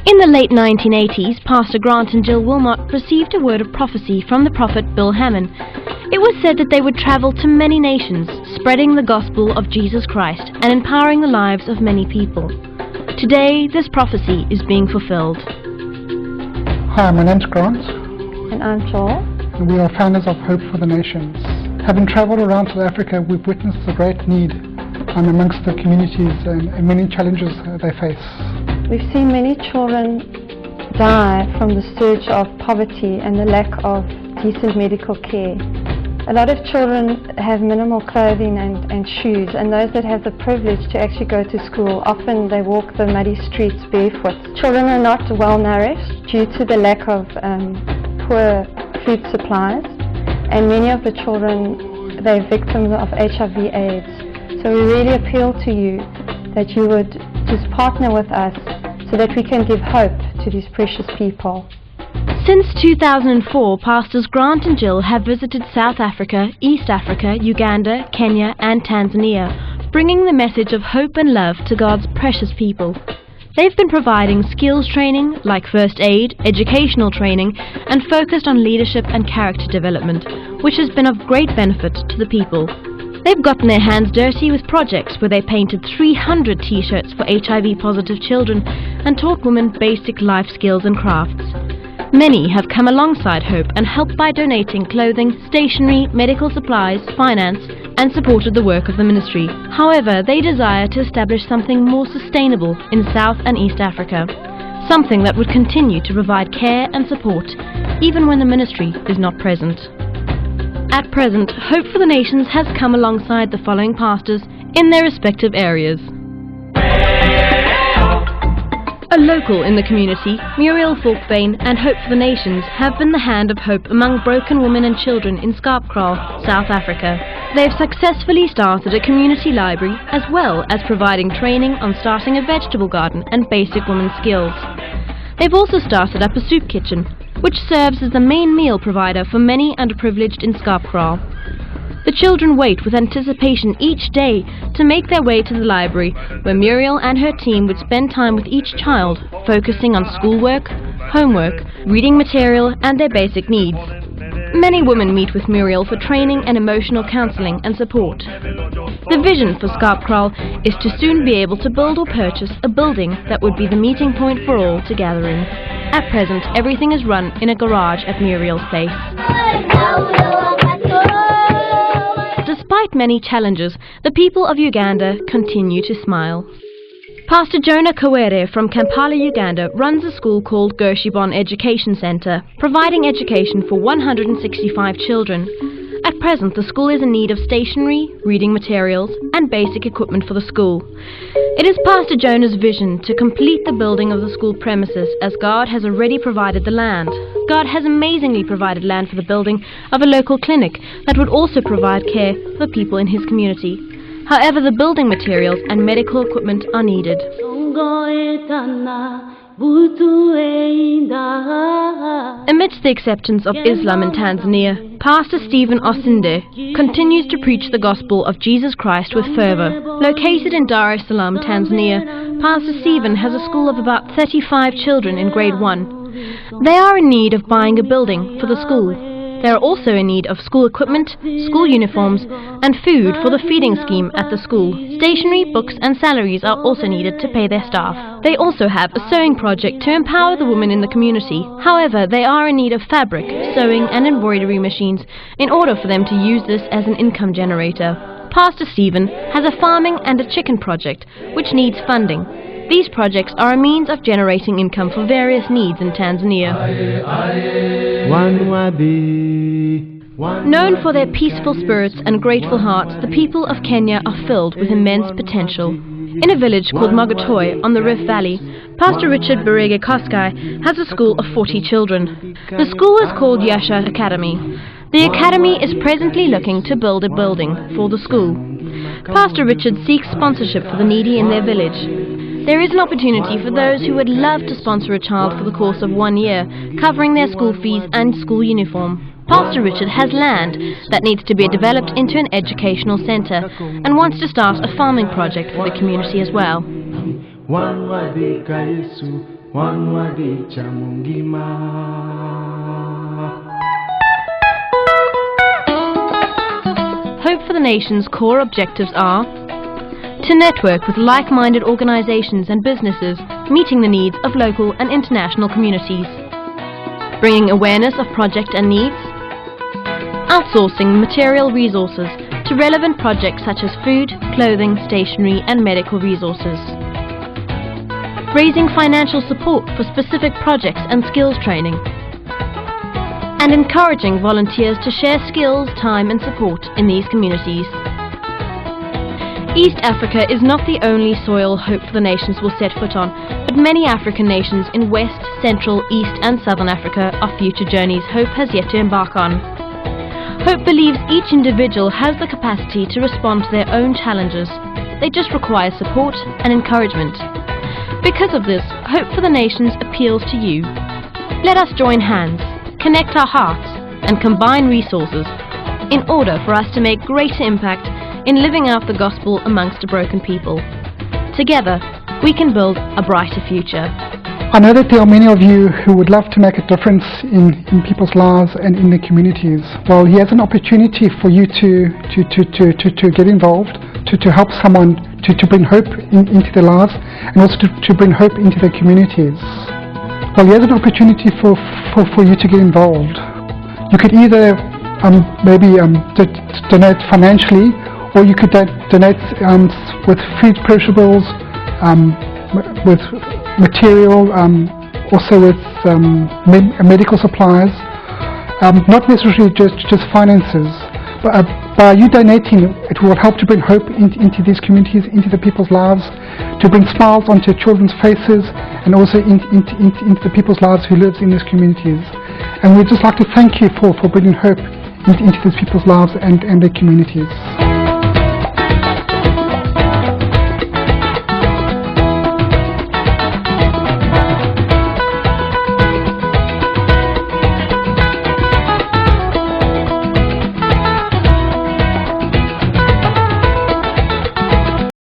In the late 1980s, Pastor Grant and Jill Wilmot received a word of prophecy from the prophet Bill Hammond. It was said that they would travel to many nations, spreading the gospel of Jesus Christ and empowering the lives of many people. Today, this prophecy is being fulfilled. Hi, my name's Grant. And I'm Joel. And we are founders of Hope for the Nations. Having travelled around South Africa, we've witnessed the great need amongst the communities and many challenges they face. We've seen many children die from the surge of poverty and the lack of decent medical care. A lot of children have minimal clothing and shoes, and those that have the privilege to actually go to school, often they walk the muddy streets barefoot. Children are not well nourished due to the lack of poor food supplies, and many of the children, they're victims of HIV/AIDS. So we really appeal to you that you would just partner with us so that we can give hope to these precious people. Since 2004, Pastors Grant and Jill have visited South Africa, East Africa, Uganda, Kenya and Tanzania, bringing the message of hope and love to God's precious people. They've been providing skills training like first aid, educational training, and focused on leadership and character development, which has been of great benefit to the people. They've gotten their hands dirty with projects where they painted 300 t-shirts for HIV-positive children and taught women basic life skills and crafts. Many have come alongside Hope and helped by donating clothing, stationery, medical supplies, finance, and supported the work of the ministry. However, they desire to establish something more sustainable in South and East Africa, something that would continue to provide care and support, even when the ministry is not present. At present, Hope for the Nations has come alongside the following pastors in their respective areas. A local in the community, Muriel Falkbane and Hope for the Nations have been the hand of hope among broken women and children in Skarpkraal, South Africa. They have successfully started a community library as well as providing training on starting a vegetable garden and basic women's skills. They've also started up a soup kitchen, which serves as the main meal provider for many underprivileged in Skarpkraal. The children wait with anticipation each day to make their way to the library, where Muriel and her team would spend time with each child, focusing on schoolwork, homework, reading material, and their basic needs. Many women meet with Muriel for training and emotional counseling and support. The vision for Skarpkraal is to soon be able to build or purchase a building that would be the meeting point for all to gather in. At present, everything is run in a garage at Muriel's place. Despite many challenges, the people of Uganda continue to smile. Pastor Jonah Kawere from Kampala, Uganda runs a school called Gershibon Education Centre, providing education for 165 children. At present, the school is in need of stationery, reading materials, and basic equipment for the school. It is Pastor Jonah's vision to complete the building of the school premises, as God has already provided the land. God has amazingly provided land for the building of a local clinic that would also provide care for the people in his community. However, the building materials and medical equipment are needed. Amidst the acceptance of Islam in Tanzania, Pastor Stephen Osinde continues to preach the gospel of Jesus Christ with fervour. Located in Dar es Salaam, Tanzania, Pastor Stephen has a school of about 35 children in grade 1. They are in need of buying a building for the school. They are also in need of school equipment, school uniforms, and food for the feeding scheme at the school. Stationery, books, and salaries are also needed to pay their staff. They also have a sewing project to empower the women in the community. However, they are in need of fabric, sewing, and embroidery machines in order for them to use this as an income generator. Pastor Stephen has a farming and a chicken project, which needs funding. These projects are a means of generating income for various needs in Tanzania. Known for their peaceful spirits and grateful hearts, the people of Kenya are filled with immense potential. In a village called Mogotoi on the Rift Valley, Pastor Richard Berege Koskai has a school of 40 children. The school is called Yasha Academy. The academy is presently looking to build a building for the school. Pastor Richard seeks sponsorship for the needy in their village. There is an opportunity for those who would love to sponsor a child for the course of 1 year, covering their school fees and school uniform. Pastor Richard has land that needs to be developed into an educational centre and wants to start a farming project for the community as well. Hope for the Nation's core objectives are to network with like-minded organisations and businesses meeting the needs of local and international communities, bringing awareness of project and needs, outsourcing material resources to relevant projects such as food, clothing, stationery and medical resources, raising financial support for specific projects and skills training, and encouraging volunteers to share skills, time and support in these communities. East Africa is not the only soil Hope for the Nations will set foot on, but many African nations in West, Central, East and Southern Africa are future journeys Hope has yet to embark on. Hope believes each individual has the capacity to respond to their own challenges. They just require support and encouragement. Because of this, Hope for the Nations appeals to you. Let us join hands, connect our hearts and combine resources in order for us to make greater impact in living out the gospel amongst a broken people. Together, we can build a brighter future. I know that there are many of you who would love to make a difference in people's lives and in their communities. Well, here's an opportunity for you to get involved, to help someone, to bring hope into their lives and also to bring hope into their communities. Well, here's an opportunity for you to get involved. You could either donate financially, or you could donate with food perishables, with material, also with medical supplies, not necessarily just finances. But by you donating, it will help to bring hope into these communities, into the people's lives, to bring smiles onto children's faces, and also into the people's lives who live in these communities. And we'd just like to thank you for bringing hope into these people's lives and their communities.